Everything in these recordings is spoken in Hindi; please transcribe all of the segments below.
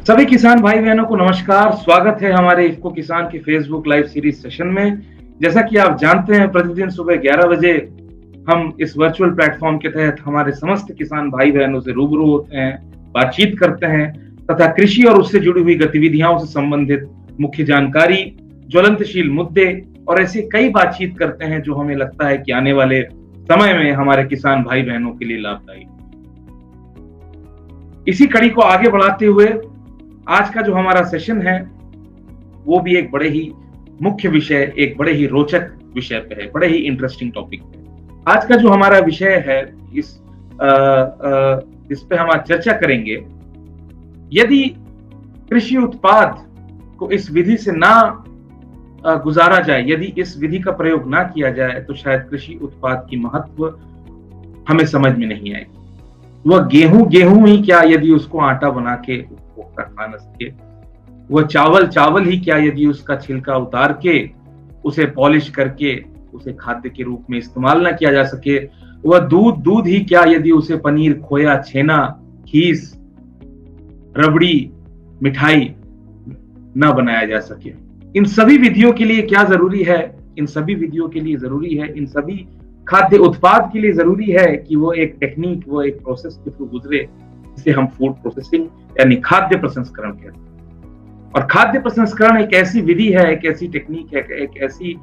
सभी किसान भाई बहनों को नमस्कार। स्वागत है हमारे इफ्को किसान की फेसबुक लाइव सीरीज सेशन में। जैसा कि आप जानते हैं, प्रतिदिन सुबह 11 बजे हम इस वर्चुअल प्लेटफॉर्म के तहत हमारे समस्त किसान भाई बहनों से रूबरू होते हैं, बातचीत करते हैं तथा कृषि और उससे जुड़ी हुई गतिविधियों से संबंधित मुख्य जानकारी, ज्वलंतशील मुद्दे और ऐसी कई बातचीत करते हैं जो हमें लगता है कि आने वाले समय में हमारे किसान भाई बहनों के लिए लाभदायी। इसी कड़ी को आगे बढ़ाते हुए आज का जो हमारा सेशन है वो भी एक बड़े ही मुख्य विषय, एक बड़े ही रोचक विषय पे है, बड़े ही इंटरेस्टिंग टॉपिक पे। आज का जो हमारा विषय है इस पे हम आज चर्चा करेंगे। यदि कृषि उत्पाद को इस विधि से ना गुजारा जाए, यदि इस विधि का प्रयोग ना किया जाए तो शायद कृषि उत्पाद की महत्व हमें समझ में नहीं आएगी। वह गेहूं ही क्या यदि उसको आटा बना के खा न सके, वह चावल ही क्या यदि उसका छिलका उतार के उसे पॉलिश करके उसे खाद्य के रूप में इस्तेमाल ना किया जा सके, वह दूध ही क्या यदि उसे पनीर, खोया, छेना, खीस, रबड़ी, मिठाई न बनाया जा सके। इन सभी विधियों के लिए क्या जरूरी है? इन सभी विधियों के लिए जरूरी है, इन सभी खाद्य उत्पाद के लिए जरूरी है कि वो एक टेक्निक, वो एक प्रोसेस के थ्रू गुजरे जिसे हम फूड प्रोसेसिंग यानी खाद्य प्रसंस्करण कहते हैं। और खाद्य प्रसंस्करण एक ऐसी विधि है, एक ऐसी टेक्निक है, एक ऐसी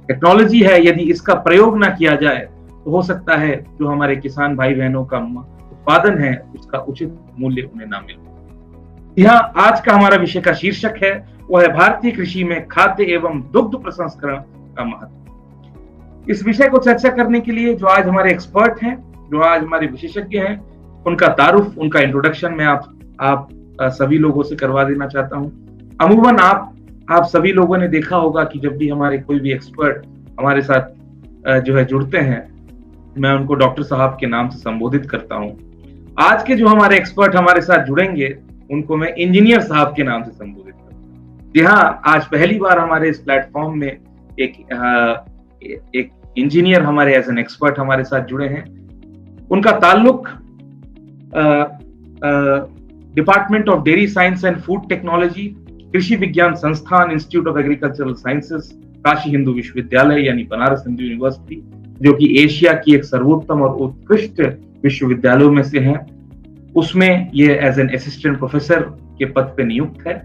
टेक्नोलॉजी है, यदि इसका प्रयोग ना किया जाए तो हो सकता है जो हमारे किसान भाई बहनों का उत्पादन है उसका उचित मूल्य उन्हें ना मिले। यहाँ आज का हमारा विषय का शीर्षक है, वो है भारतीय कृषि में खाद्य एवं दुग्ध प्रसंस्करण का महत्व। इस विषय को चर्चा करने के लिए जो आज हमारे एक्सपर्ट हैं, जो आज हमारे विशेषज्ञ हैं, उनका तारुफ, उनका इंट्रोडक्शन मैं आप सभी लोगों से करवा देना चाहता हूं। अमूमन आप सभी लोगों ने देखा होगा कि जब भी हमारे कोई भी एक्सपर्ट हमारे साथ जो है जुड़ते हैं, मैं उनको डॉक्टर साहब के नाम से संबोधित करता हूं। आज के जो हमारे एक्सपर्ट हमारे साथ जुड़ेंगे उनको मैं इंजीनियर साहब के नाम से संबोधित करता हूं। जी हाँ, आज पहली बार हमारे इस प्लेटफॉर्म में एक इंजीनियर हमारे एज एन एक्सपर्ट हमारे साथ जुड़े हैं। उनका ताल्लुक department of dairy science and food technology, कृषि विज्ञान संस्थान, institute of agricultural sciences, Kashi Hindu विश्वविद्यालय यानी बनारस हिंदू यूनिवर्सिटी, जो कि एशिया की एक सर्वोत्तम और उत्कृष्ट विश्वविद्यालयों में से है, उसमें ये एज एन असिस्टेंट प्रोफेसर के पद पे नियुक्त है।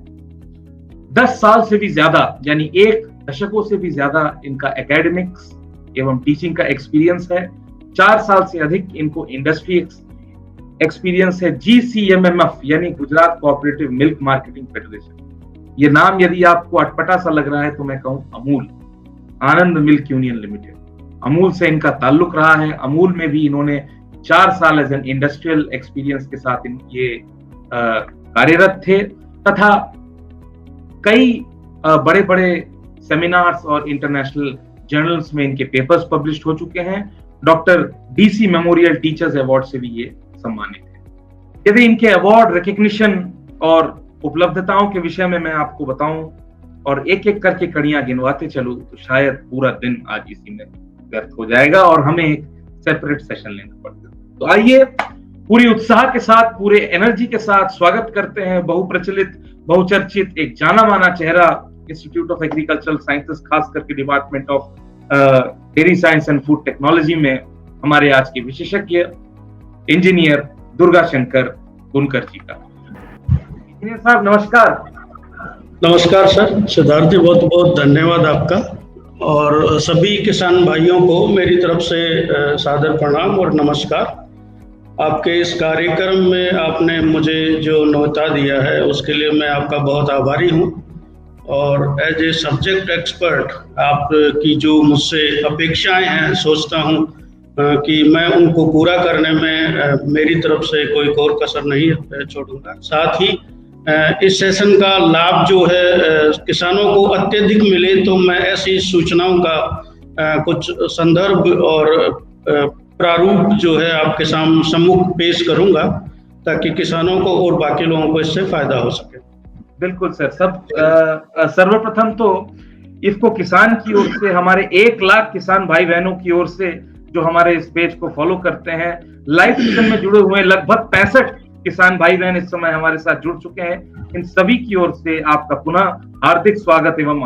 10 साल से भी ज्यादा यानी 1 दशकों से भी ज्यादा इनका एकेडमिक्स एवं टीचिंग का एक्सपीरियंस है। 4 साल से अधिक इनको इंडस्ट्री एक्सपीरियंस है। GCMMF यानी Gujarat cooperative milk marketing federation. ये नाम यदि आपको अटपटा सा लग रहा है तो मैं कहूं अमूल, आनंद मिल्क यूनियन लिमिटेड, अमूल से इनका ताल्लुक रहा है। अमूल में भी इन्होंने 4 साल एज एन इंडस्ट्रियल एक्सपीरियंस के साथ ये कार्यरत थे तथा कई बड़े बड़े सेमिनार्स और इंटरनेशनल जर्नल्स में इनके पेपर्स पब्लिश हो चुके हैं। Doctor DC memorial teachers award से भी ये सम्मानित है। यदि इनके अवार्ड, रिकग्निशन और उपलब्धताओं के विषय में मैं आपको बताऊं और एक एक करके कड़ियां गिनवाते चलूं तो शायद पूरा दिन आज इसी में व्यर्थ हो जाएगा और हमें एक सेपरेट सेशन लेना पड़ता है। तो आइए पूरी उत्साह के साथ, पूरे एनर्जी के साथ स्वागत करते हैं बहुप्रचलित, बहुचर्चित, एक जाना माना चेहरा इंस्टीट्यूट ऑफ एग्रीकल्चरल साइंसेस, खास करके department of dairy science and food technology में हमारे आज के विशेषज्ञ इंजीनियर दुर्गा शंकर बुनकर जी का। इंजीनियर साहब नमस्कार। नमस्कार सर, सिद्धार्थ जी, बहुत बहुत धन्यवाद आपका और सभी किसान भाइयों को मेरी तरफ से सादर प्रणाम और नमस्कार। आपके इस कार्यक्रम में आपने मुझे जो न्योता दिया है उसके लिए मैं आपका बहुत आभारी हूँ और एज ए सब्जेक्ट एक्सपर्ट आपकी जो मुझसे अपेक्षाएं हैं, सोचता हूँ कि मैं उनको पूरा करने में मेरी तरफ से कोई और कसर नहीं छोड़ूंगा। साथ ही इस सेशन का लाभ जो है किसानों को अत्यधिक मिले तो मैं ऐसी सूचनाओं का कुछ संदर्भ और प्रारूप जो है आपके सम्मुख पेश करूंगा ताकि किसानों को और बाकी लोगों को इससे फायदा हो सके। बिल्कुल सर। सर्वप्रथम तो इफ्को किसान की ओर से, हमारे 1 लाख किसान भाई बहनों की ओर से जो हमारे इस पेज को फॉलो करते हैं, लाइव सेशन में जुड़े हुए लगभग 65 किसान भाई बहन इस समय हमारे साथ जुड़ चुके हैं, इन सभी की ओर से आपका पुनः हार्दिक स्वागत एवं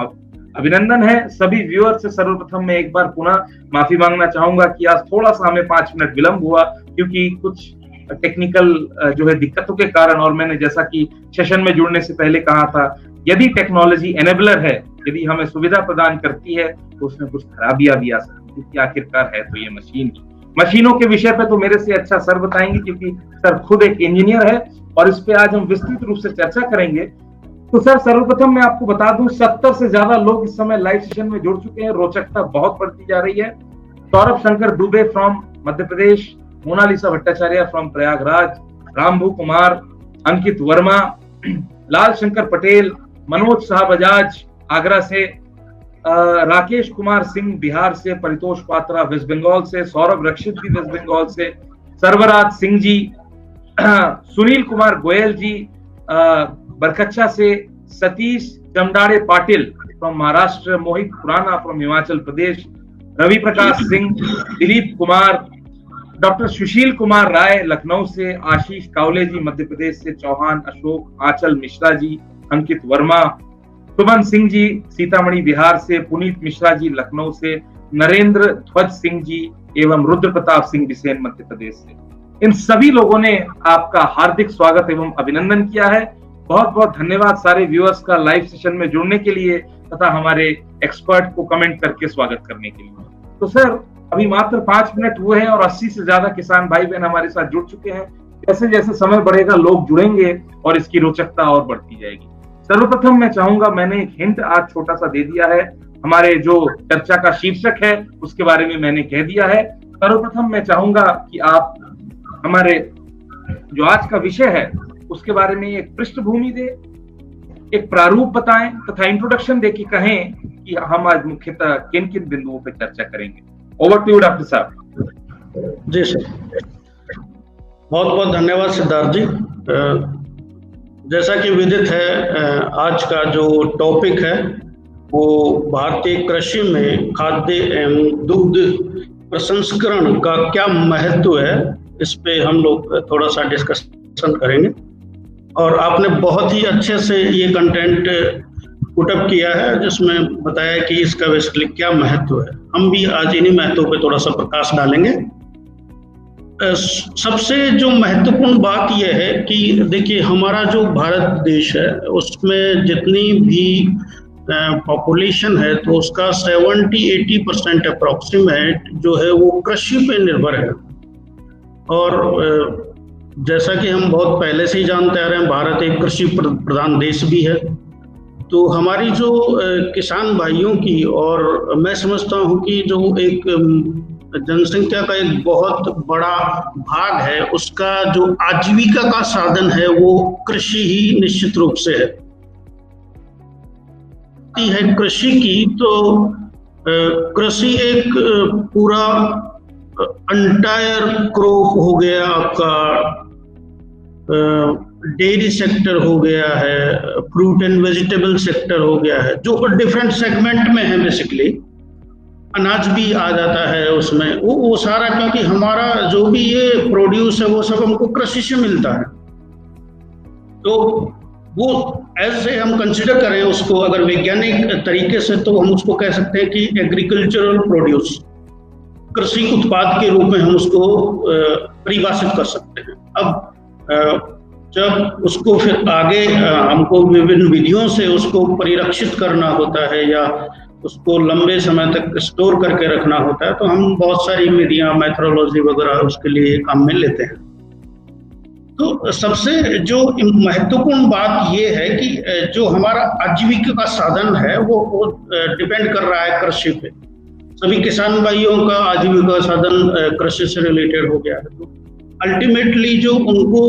अभिनंदन है। सभी व्यूअर से सर्वप्रथम मैं एक बार पुनः माफी मांगना चाहूंगा कि आज थोड़ा सा हमें 5 मिनट विलंब हुआ, क्योंकि कुछ टेक्निकल जो है दिक्कतों के कारण, और मैंने जैसा कि सेशन में जुड़ने से पहले कहा था, यदि टेक्नोलॉजी एनेबलर है, यदि हमें सुविधा प्रदान करती है, तो उसमें कुछ खराबियां भी आ सकती है, क्योंकि आखिरकार है तो ये मशीन ही। मशीनों के विषय पे तो मेरे से अच्छा सर बताएंगे, क्योंकि सर खुद एक इंजीनियर है और इस पे आज हम विस्तृत रूप से चर्चा करेंगे। तो सर सर्वप्रथम मैं आपको बता दूं, 70 से ज्यादा लोग इस समय लाइव सेशन में जुड़ चुके हैं, रोचकता बहुत बढ़ती जा रही है। सौरभ शंकर दुबे फ्रॉम मध्य प्रदेश, मोनालिसा भट्टाचार्य फ्रॉम प्रयागराज, रामभू कुमार, अंकित वर्मा, लाल शंकर पटेल, मनोज शाह बजाज आगरा से, राकेश कुमार सिंह बिहार से, परितोष पात्रा वेस्ट बंगाल से, सौरभ रक्षित भी वेस्ट बंगाल से, सर्वराज सिंह जी, सुनील कुमार गोयल जी बरकच्चा से, Satish Jamdade Patil from Maharashtra, Mohit Khurana from Himachal Pradesh, Ravi Prakash Singh, Dilip Kumar, doctor Sushil Kumar Rai Lucknow से, आशीष कावले जी मध्य प्रदेश से, चौहान अशोक, आंचल मिश्रा जी, अंकित वर्मा, सुमन सिंह जी सीतामढ़ी बिहार से, पुनीत मिश्रा जी लखनऊ से, नरेंद्र ध्वज सिंह जी एवं रुद्र प्रताप सिंह बिसेन मध्य प्रदेश से। इन सभी लोगों ने आपका हार्दिक स्वागत एवं अभिनंदन किया है। बहुत बहुत धन्यवाद सारे व्यूअर्स का लाइव सेशन में जुड़ने के लिए तथा हमारे एक्सपर्ट को कमेंट करके स्वागत करने के लिए। तो सर अभी मात्र 5 मिनट हुए हैं और 80 से ज्यादा किसान भाई बहन हमारे साथ जुड़ चुके हैं। जैसे जैसे समय बढ़ेगा लोग जुड़ेंगे और इसकी रोचकता और बढ़ती जाएगी। सर्वप्रथम मैं चाहूंगा, मैंने एक हिंट आज छोटा सा दे दिया है, हमारे जो चर्चा का शीर्षक है उसके बारे में मैंने कह दिया है। सर्वप्रथम मैं चाहूंगा कि आप हमारे जो आज का विषय है उसके बारे में एक पृष्ठभूमि दे, एक प्रारूप बताएं तथा इंट्रोडक्शन देके कहें कि हम आज मुख्यतः किन किन बिंदुओं पर चर्चा करेंगे। ओवर टू यू डॉक्टर साहब। जी सर, बहुत बहुत धन्यवाद सिद्धार्थ जी। जैसा कि विदित है, आज का जो टॉपिक है वो भारतीय कृषि में खाद्य एवं दुग्ध प्रसंस्करण का क्या महत्व है, इस पे हम लोग थोड़ा सा डिस्कशन करेंगे। और आपने बहुत ही अच्छे से ये कंटेंट पुटअप किया है जिसमें बताया कि इसका बेसिकली क्या महत्व है। हम भी आज इन्हीं महत्व पे थोड़ा सा प्रकाश डालेंगे। सबसे जो महत्वपूर्ण बात यह है कि देखिए, हमारा जो भारत देश है उसमें जितनी भी पॉपुलेशन है तो उसका 70-80% अप्रोक्सीमेट जो है वो कृषि पे निर्भर है। और जैसा कि हम बहुत पहले से ही जानते आ रहे हैं, भारत एक कृषि प्रधान देश भी है। तो हमारी जो किसान भाइयों की, और मैं समझता हूँ कि जो एक जनसंख्या का एक बहुत बड़ा भाग है, उसका जो आजीविका का साधन है वो कृषि ही निश्चित रूप से है। कृषि की तो कृषि एक पूरा एंटायर क्रॉप हो गया, आपका डेयरी सेक्टर हो गया है, फ्रूट एंड वेजिटेबल सेक्टर हो गया है, जो डिफरेंट सेगमेंट में है। बेसिकली अनाज भी आ जाता है उसमें, वो सारा, क्योंकि हमारा जो भी ये प्रोड्यूस है वो सब हमको कृषि से मिलता है। तो वो ऐसे हम कंसिडर करें उसको, अगर वैज्ञानिक तरीके से, तो हम उसको कह सकते हैं कि एग्रीकल्चरल प्रोड्यूस, कृषि उत्पाद के रूप में हम उसको परिभाषित कर सकते हैं। अब जब उसको फिर आगे हमको विभिन्न विधियों से उसको परिरक्षित करना होता है या उसको लंबे समय तक स्टोर करके रखना होता है, तो हम बहुत सारी विधियां, मेथोडोलॉजी वगैरह उसके लिए काम में लेते हैं। तो सबसे जो महत्वपूर्ण बात ये है कि जो हमारा आजीविका का साधन है वो डिपेंड कर रहा है कृषि पे। सभी किसान भाइयों का आजीविका साधन कृषि से रिलेटेड हो गया है। तो अल्टीमेटली जो उनको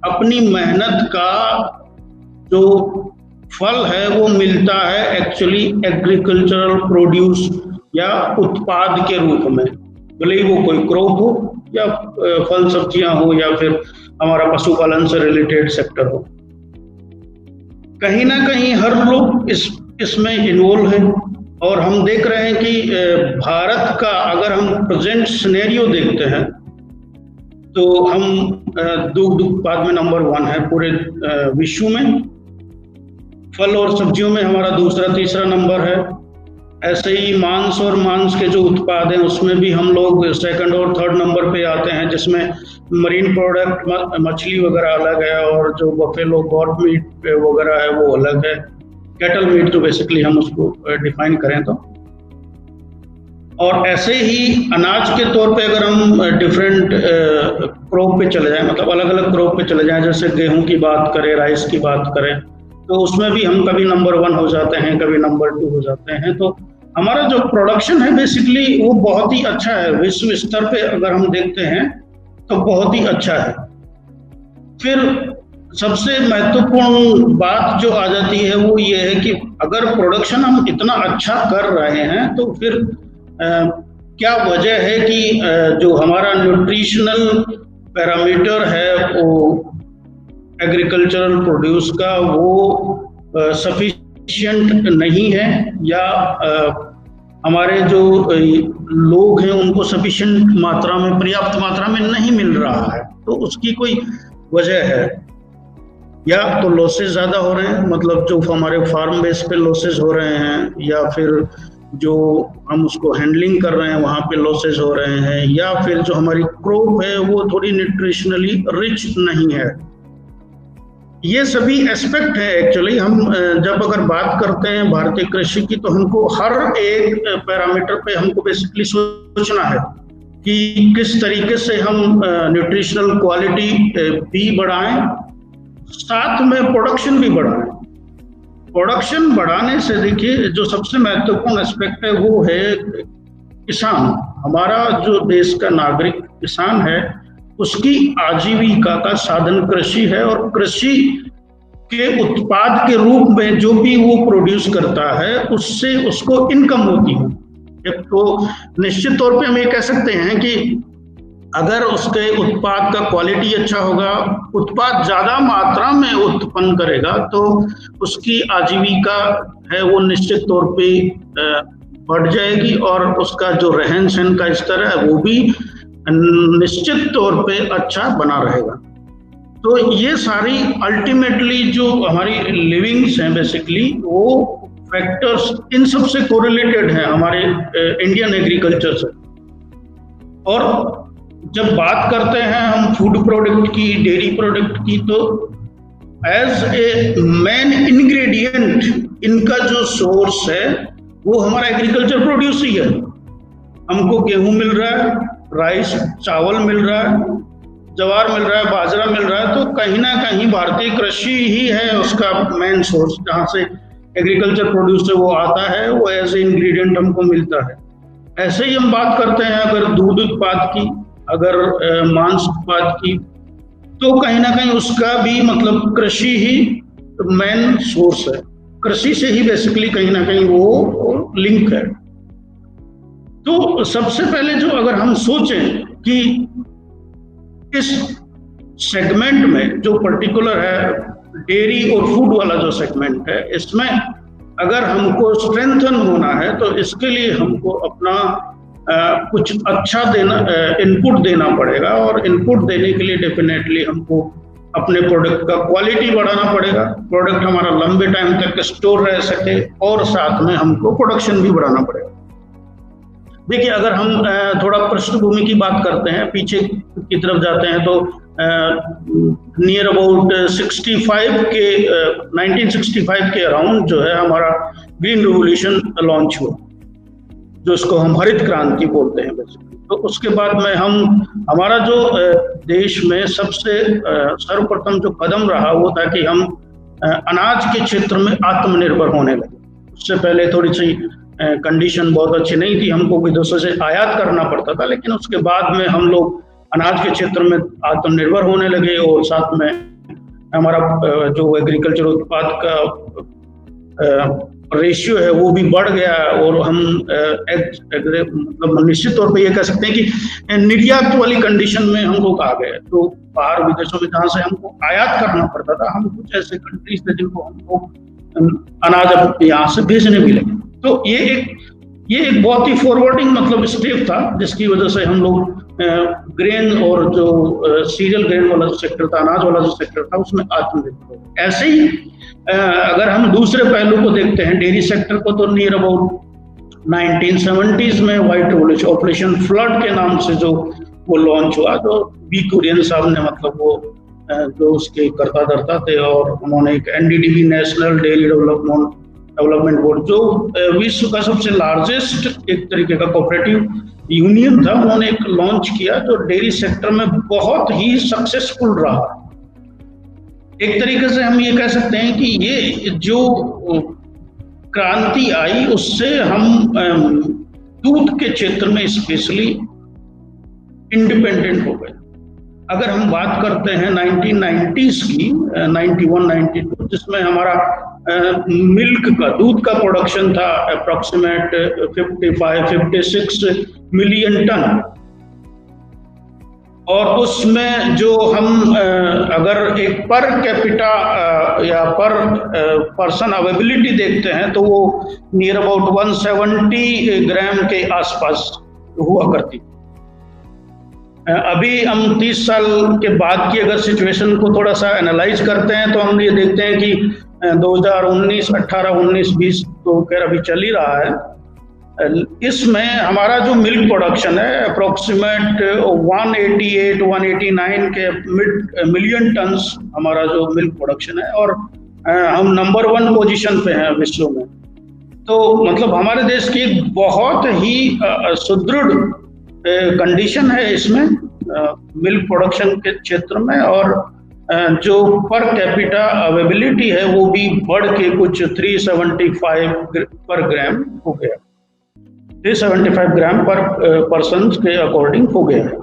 अपनी मेहनत का जो फल है वो मिलता है एक्चुअली एग्रीकल्चरल प्रोड्यूस या उत्पाद के रूप में, भले ही वो कोई क्रॉप हो या फल सब्जियां हो या फिर हमारा पशुपालन से रिलेटेड सेक्टर हो। कहीं ना कहीं हर लोग इसमें इन्वॉल्व हैं। और हम देख रहे हैं कि भारत का अगर हम प्रेजेंट सिनेरियो देखते हैं तो हम दुग्ध उत्पाद में नंबर 1 है पूरे विश्व में। फल और सब्जियों में हमारा दूसरा तीसरा नंबर है। ऐसे ही मांस और मांस के जो उत्पाद हैं उसमें भी हम लोग सेकंड और थर्ड नंबर पे आते हैं, जिसमें मरीन प्रोडक्ट मछली वगैरह अलग है और जो बफेलो गॉट मीट वगैरह है वो अलग है। कैटल मीट जो बेसिकली हम उसको डिफाइन करें तो। और ऐसे ही अनाज के तौर पे अगर हम डिफरेंट क्रॉप पे चले जाएं, मतलब अलग अलग क्रॉप पे चले जाएं, जैसे गेहूं की बात करें, राइस की बात करें, तो उसमें भी हम कभी नंबर 1 हो जाते हैं, कभी नंबर 2 हो जाते हैं। तो हमारा जो प्रोडक्शन है बेसिकली वो बहुत ही अच्छा है, विश्व स्तर पे अगर हम देखते हैं तो बहुत ही अच्छा है। फिर सबसे महत्वपूर्ण बात जो आ जाती है वो ये है कि अगर प्रोडक्शन हम इतना अच्छा कर रहे हैं तो फिर क्या वजह है कि जो हमारा न्यूट्रिशनल पैरामीटर है वो एग्रीकल्चरल प्रोड्यूस का वो सफिशिएंट नहीं है, या हमारे जो लोग हैं उनको सफिशिएंट मात्रा में, पर्याप्त मात्रा में नहीं मिल रहा है। तो उसकी कोई वजह है, या तो लॉसेस ज़्यादा हो रहे हैं, मतलब जो हमारे फार्म बेस पे लॉसेस हो रहे हैं, या फिर जो हम उसको हैंडलिंग कर रहे हैं वहाँ पे लॉसेस हो रहे हैं, या फिर जो हमारी क्रॉप है वो थोड़ी न्यूट्रिशनली रिच नहीं है। ये सभी एस्पेक्ट है। एक्चुअली हम जब अगर बात करते हैं भारतीय कृषि की तो हमको हर एक पैरामीटर पे हमको बेसिकली सोचना है कि किस तरीके से हम न्यूट्रिशनल क्वालिटी भी बढ़ाएं, साथ में प्रोडक्शन भी बढ़ाएं। प्रोडक्शन बढ़ाने से देखिए जो सबसे महत्वपूर्ण एस्पेक्ट है वो है किसान। हमारा जो देश का नागरिक किसान है उसकी आजीविका का साधन कृषि है, और कृषि के उत्पाद के रूप में जो भी वो प्रोड्यूस करता है उससे उसको इनकम होती है। तो निश्चित तौर पे हम ये कह सकते हैं कि अगर उसके उत्पाद का क्वालिटी अच्छा होगा, उत्पाद ज्यादा मात्रा में उत्पन्न करेगा, तो उसकी आजीविका है वो निश्चित तौर पे बढ़ जाएगी, और उसका जो रहन सहन का स्तर है वो भी निश्चित तौर पे अच्छा बना रहेगा। तो ये सारी अल्टीमेटली जो हमारी लिविंग्स हैं बेसिकली वो फैक्टर्स इन सब से कोरिलेटेड है हमारे इंडियन एग्रीकल्चर से। और जब बात करते हैं हम फूड प्रोडक्ट की, डेयरी प्रोडक्ट की, तो एज ए मेन इंग्रेडिएंट इनका जो सोर्स है वो हमारा एग्रीकल्चर प्रोड्यूस ही है। हमको गेहूं मिल रहा है, राइस चावल मिल रहा है, ज्वार मिल रहा है, बाजरा मिल रहा है, तो कहीं ना कहीं भारतीय कृषि ही है उसका मेन सोर्स, जहाँ से एग्रीकल्चर प्रोड्यूस वो आता है, वो एज ए इंग्रेडिएंट हमको मिलता है। ऐसे ही हम बात करते हैं अगर दूध उत्पाद की, अगर मांस उत्पाद की, तो कहीं ना कहीं उसका भी मतलब कृषि ही मेन सोर्स है, कृषि से ही बेसिकली कहीं ना कहीं वो लिंक है। तो सबसे पहले जो अगर हम सोचें कि इस सेगमेंट में जो पर्टिकुलर है डेयरी और फूड वाला जो सेगमेंट है, इसमें अगर हमको स्ट्रेंथन होना है तो इसके लिए हमको अपना कुछ अच्छा इनपुट देना पड़ेगा, और इनपुट देने के लिए डेफिनेटली हमको अपने प्रोडक्ट का क्वालिटी बढ़ाना पड़ेगा, प्रोडक्ट हमारा लंबे टाइम तक स्टोर रह सके, और साथ में हमको प्रोडक्शन भी बढ़ाना पड़ेगा। देखिए अगर हम थोड़ा पृष्ठभूमि की बात करते हैं, पीछे की तरफ जाते हैं, तो नियर अबाउट 1965 के अराउंड जो है हमारा ग्रीन रेवोल्यूशन लॉन्च हुआ, जो इसको हम हरित क्रांति बोलते हैं बेसिकली। तो उसके बाद में हमारा जो देश में सबसे सर्वप्रथम जो कदम रहा वो था कि हम अनाज के क्षेत्र में आत्मनिर्भर होने लगे। उससे पहले थोड़ी सी कंडीशन बहुत अच्छी नहीं थी, हमको विदेशों से आयात करना पड़ता था, लेकिन उसके बाद में हम लोग अनाज के क्षेत्र में आत्मनिर्भर होने लगे, और साथ में हमारा जो एग्रीकल्चर उत्पाद का रेशियो है वो भी बढ़ गया, और हम मतलब निश्चित तौर पे ये कह सकते हैं कि निर्यात वाली कंडीशन में हम लोग आ गए। तो बाहर विदेशों में जहाँ से हमको आयात करना पड़ता था, हम कुछ ऐसे कंट्रीज थे जिनको हमको अनाज यहाँ से भेजने भी लगे। तो ये एक ये एक बहुत ही फॉरवर्डिंग मतलब स्टेप था, जिसकी वजह से हम लोग ग्रेन और जो सीरियल ग्रेन वाला जो सेक्टर था, अनाज वाला जो सेक्टर था, उसमें आत्मनिर्भर हो। ऐसे ही अगर हम दूसरे पहलू को देखते हैं, डेयरी सेक्टर को, तो नियर अबाउट 1970s में व्हाइट रेवोल्यूशन, ऑपरेशन फ्लड के नाम से जो वो लॉन्च हुआ, जो बी कुरियन साहब ने मतलब वो जो उसके कर्ता धर्ता थे, और उन्होंने एक NDDB, national dairy development board, जो विश्व का सबसे लार्जेस्ट एक तरीके का कोऑपरेटिव यूनियन था, उन्होंने एक लॉन्च किया जो डेयरी सेक्टर में बहुत ही सक्सेसफुल रहा। एक तरीके से हम ये कह सकते हैं कि ये जो क्रांति आई, उससे हम दूध के क्षेत्र में स्पेशली इंडिपेंडेंट हो गए। अगर हम बात करते हैं 1990s की, 91-92, जिसमें हमारा मिल्क का, दूध का प्रोडक्शन था अप्रोक्सीमेट 55-56 मिलियन टन, और उसमें जो हम अगर एक पर कैपिटा या पर पर्सन अवेलेबिलिटी देखते हैं, तो वो नियर अबाउट 170 ग्राम के आसपास हुआ करती। अभी हम 30 साल के बाद की अगर सिचुएशन को थोड़ा सा एनालाइज करते हैं, तो हम ये देखते हैं कि 2019, 18, 19, 20 तो खैर अभी चल ही रहा है। इसमें हमारा जो मिल्क प्रोडक्शन है अप्रोक्सीमेट 188-189 के मिलियन टन्स हमारा जो मिल्क प्रोडक्शन है, और हम नंबर 1 पोजीशन पे हैं विश्व में। तो मतलब हमारे देश की एक बहुत ही सुदृढ़ कंडीशन है इसमें मिल्क प्रोडक्शन के क्षेत्र में, और जो पर कैपिटा अवेलेबिलिटी है वो भी बढ़ के कुछ 375 पर ग्राम हो गया, 375 ग्राम पर पर्सन के अकॉर्डिंग हो गया है।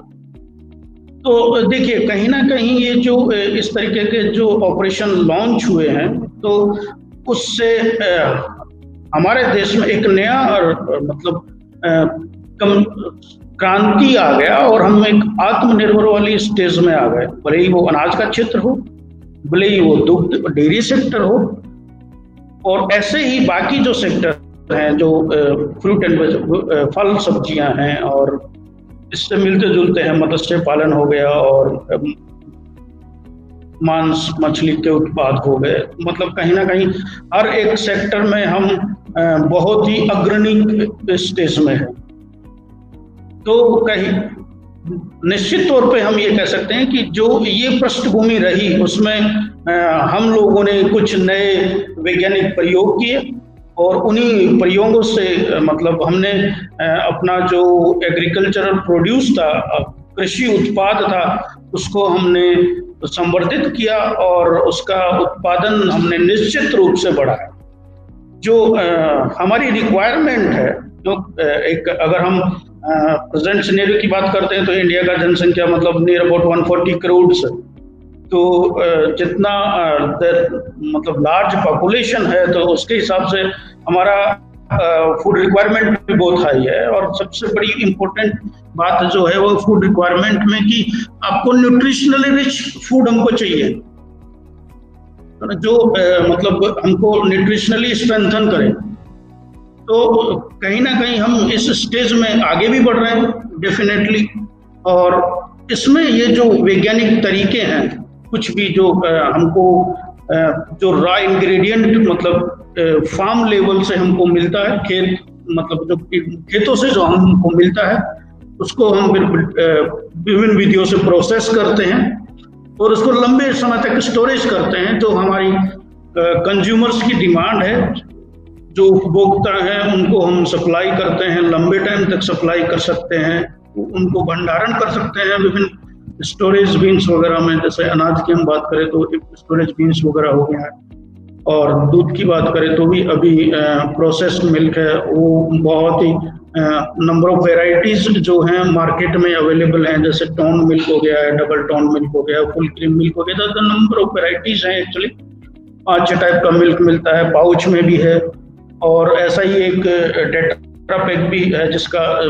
तो देखिए, कहीं ना कहीं ये जो इस तरीके के जो ऑपरेशन लॉन्च हुए हैं, तो उससे हमारे देश में एक नया मतलब क्रांति आ गया, और हम एक आत्मनिर्भर वाली स्टेज में आ गए। भले ही वो अनाज का क्षेत्र हो, भले ही वो दुग्ध डेयरी सेक्टर हो, और ऐसे ही बाकी जो सेक्टर हैं, जो फ्रूट एंड फल सब्जियां हैं, और इससे मिलते जुलते हैं मत्स्य पालन हो गया, और मांस मछली के उत्पाद हो गए। मतलब कहीं ना कहीं हर एक सेक्टर में हम बहुत ही अग्रणी स्टेज में है। तो कहीं निश्चित तौर पे हम ये कह सकते हैं कि जो ये पृष्ठभूमि रही, उसमें हम लोगों ने कुछ नए वैज्ञानिक प्रयोग किए, और उन्हीं प्रयोगों से मतलब हमने अपना जो एग्रीकल्चरल प्रोड्यूस था, कृषि उत्पाद था, उसको हमने संवर्धित किया, और उसका उत्पादन हमने निश्चित रूप से बढ़ाया। जो हमारी रिक्वायरमेंट है, जो एक अगर हम प्रेजेंट सिनेरियो की बात करते हैं, तो इंडिया का जनसंख्या मतलब नियर अबाउट 140 करोड़ से, तो जितना मतलब लार्ज पॉपुलेशन है, तो उसके हिसाब से हमारा फूड रिक्वायरमेंट भी बहुत हाई है। और सबसे बड़ी इम्पोर्टेंट बात जो है वो फूड रिक्वायरमेंट में कि आपको न्यूट्रिशनली रिच फूड हमको चाहिए, जो मतलब हमको न्यूट्रिशनली स्ट्रेंथन करे। तो कहीं ना कहीं हम इस स्टेज में आगे भी बढ़ रहे हैं डेफिनेटली, और इसमें ये जो वैज्ञानिक तरीके हैं, कुछ भी जो हमको जो रॉ इंग्रेडिएंट मतलब फार्म लेवल से हमको मिलता है, खेत मतलब जो खेतों से जो हमको मिलता है, उसको हम विभिन्न विधियों से प्रोसेस करते हैं, और उसको लंबे समय तक स्टोरेज करते हैं। जो हमारी कंज्यूमर्स की डिमांड है, जो उपभोक्ता हैं, उनको हम सप्लाई करते हैं, लंबे टाइम तक सप्लाई कर सकते हैं, उनको भंडारण कर सकते हैं विभिन्न स्टोरेज बीन्स वगैरह में। जैसे अनाज की हम बात करें तो स्टोरेज बीन्स वगैरह हो गया है, और दूध की बात करें तो भी अभी प्रोसेस्ड मिल्क है, वो बहुत ही नंबर ऑफ वेराइटीज जो हैं मार्केट में अवेलेबल हैं। जैसे टोन मिल्क हो गया है, डबल टोन मिल्क हो गया, फुल क्रीम मिल्क हो गया, तो नंबर ऑफ वेराइटीज हैं। एक्चुअली 5 टाइप का मिल्क मिलता है, पाउच में भी है, और ऐसा ही एक टेट्रा पैक भी है जिसका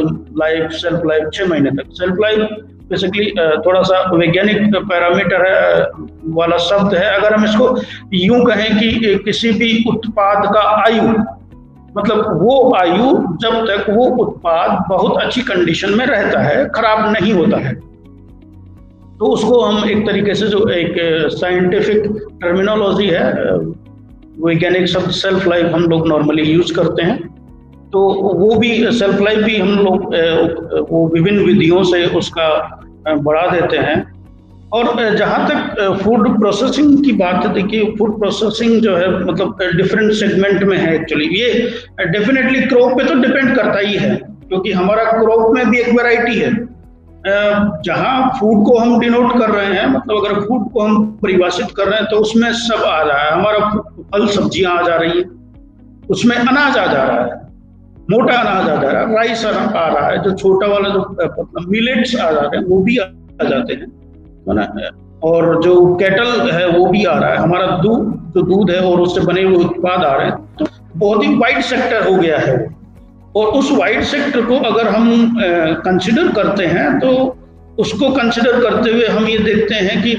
सेल्फ लाइफ 6 महीने तक। सेल्फ लाइफ बेसिकली थोड़ा सा वैज्ञानिक पैरामीटर है वाला शब्द है। अगर हम इसको यूं कहें कि किसी भी उत्पाद का आयु मतलब वो आयु जब तक वो उत्पाद बहुत अच्छी कंडीशन में रहता है, खराब नहीं होता है। तो उसको हम एक तरीके से, जो एक साइंटिफिक टर्मिनोलॉजी है, वैज्ञानिक शब्द सेल्फ लाइफ हम लोग नॉर्मली यूज करते हैं, तो वो भी सेल्फ लाइफ भी हम लोग वो विभिन्न विधियों से उसका बढ़ा देते हैं। और जहाँ तक फूड प्रोसेसिंग की बात है, देखिए फूड प्रोसेसिंग जो है मतलब डिफरेंट सेगमेंट में है एक्चुअली। ये डेफिनेटली क्रॉप पे तो डिपेंड करता ही है, क्योंकि हमारा क्रॉप में भी एक वैरायटी है। जहाँ फूड को हम डिनोट कर रहे हैं, मतलब अगर फूड को हम परिभाषित कर रहे हैं तो उसमें सब आ रहा है। हमारा फल सब्जियां आ जा रही है, उसमें अनाज आ जा रहा है, मोटा अनाज आ जा रहा है, राइस आ रहा है, जो छोटा वाला जो मिलेट्स आ जा रहे हैं वो भी आ जाते हैं, है ना। और जो कैटल है वो भी आ रहा है, हमारा दूध है और उससे बने हुए उत्पाद आ रहे हैं। तो बहुत ही वाइड सेक्टर हो गया है वो। और उस वाइड सेक्टर को अगर हम कंसिडर करते हैं, तो उसको कंसिडर करते हुए हम ये देखते हैं कि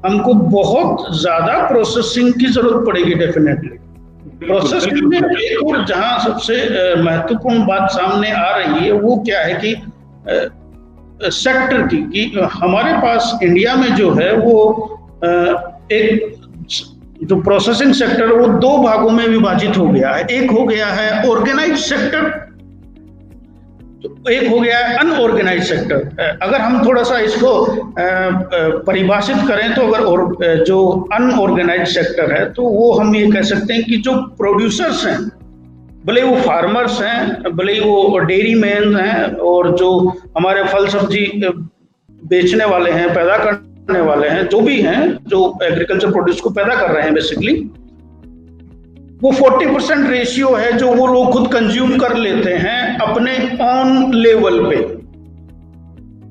हमको बहुत ज्यादा प्रोसेसिंग की जरूरत पड़ेगी डेफिनेटली। प्रोसेसिंग में एक और जहां सबसे महत्वपूर्ण बात सामने आ रही है वो क्या है कि सेक्टर की, कि हमारे पास इंडिया में जो है वो एक जो प्रोसेसिंग सेक्टर वो दो भागों में विभाजित हो गया है। एक हो गया है ऑर्गेनाइज्ड सेक्टर, एक हो गया है अनऑर्गेनाइज्ड सेक्टर। अगर हम थोड़ा सा इसको परिभाषित करें, तो अगर जो अनऑर्गेनाइज्ड सेक्टर है तो वो हम ये कह सकते हैं कि जो प्रोड्यूसर्स हैं, भले वो फार्मर्स हैं, भले वो डेयरी मैन हैं, और जो हमारे फल सब्जी बेचने वाले हैं, पैदा करने वाले हैं, जो भी हैं, जो एग्रीकल्चर प्रोड्यूस को पैदा कर रहे हैं, बेसिकली वो 40% रेशियो है जो वो लोग खुद कंज्यूम कर लेते हैं अपने ऑन लेवल पे।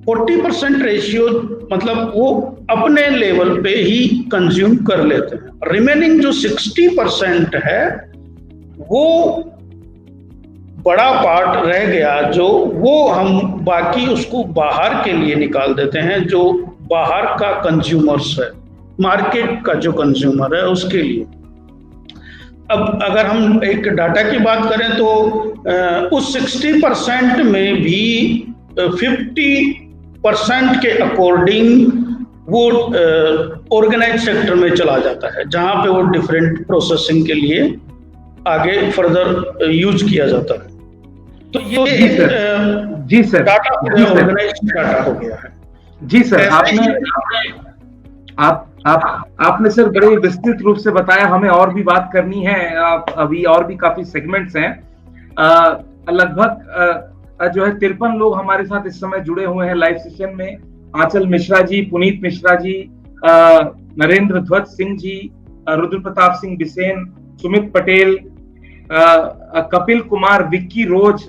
40% रेशियो मतलब वो अपने लेवल पे ही कंज्यूम कर लेते हैं। रिमेनिंग जो 60% है वो बड़ा पार्ट रह गया, जो वो हम बाकी उसको बाहर के लिए निकाल देते हैं, जो बाहर का कंज्यूमर्स है, मार्केट का जो कंज्यूमर है उसके लिए। अब अगर हम एक डाटा की बात करें तो उस 60% में भी 50% के अकॉर्डिंग वो ऑर्गेनाइज्ड सेक्टर में चला जाता है, जहां पे वो डिफरेंट प्रोसेसिंग के लिए आगे फर्दर यूज किया जाता है। तो ये जी सर डाटा ऑर्गेनाइज्ड डाटा हो गया है। जी सर, आपने सर बड़े विस्तृत रूप से बताया। हमें और भी बात करनी है, अभी और भी काफी सेगमेंट्स हैं। लगभग जो है 53 लोग हमारे साथ इस समय जुड़े हुए हैं लाइव सेशन में। आंचल मिश्रा जी, पुनीत मिश्रा जी, नरेंद्र ध्वज सिंह जी, रुद्र प्रताप सिंह बिसेन, सुमित पटेल, कपिल कुमार, विक्की रोज,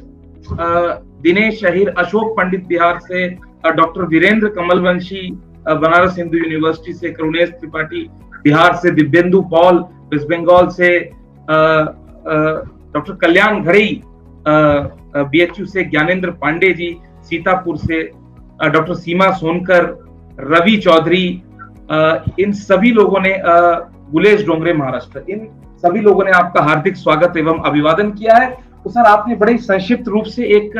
दिनेश अहिर, अशोक पंडित बिहार से, डॉक्टर वीरेंद्र कमलवंशी बनारस हिंदू यूनिवर्सिटी से, करुणेश त्रिपाठी बिहार से, दिव्येंदु पॉल वेस्ट बंगाल से, डॉक्टर कल्याण घड़ई बीएचयू से, ज्ञानेंद्र पांडे जी सीतापुर से, डॉक्टर सीमा सोनकर, रवि चौधरी, इन सभी लोगों ने, गुलेश डोंगरे महाराष्ट्र, इन सभी लोगों ने आपका हार्दिक स्वागत एवं अभिवादन किया है। तो सर, आपने बड़े संक्षिप्त रूप से एक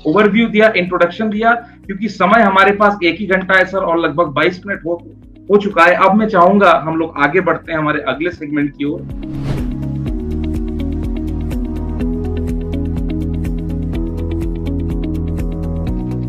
ओवरव्यू दिया, इंट्रोडक्शन दिया, क्योंकि समय हमारे पास 1 ही घंटा है सर, और लगभग 22 मिनट हो चुका है। अब मैं चाहूंगा हम लोग आगे बढ़ते हैं हमारे अगले सेगमेंट की ओर।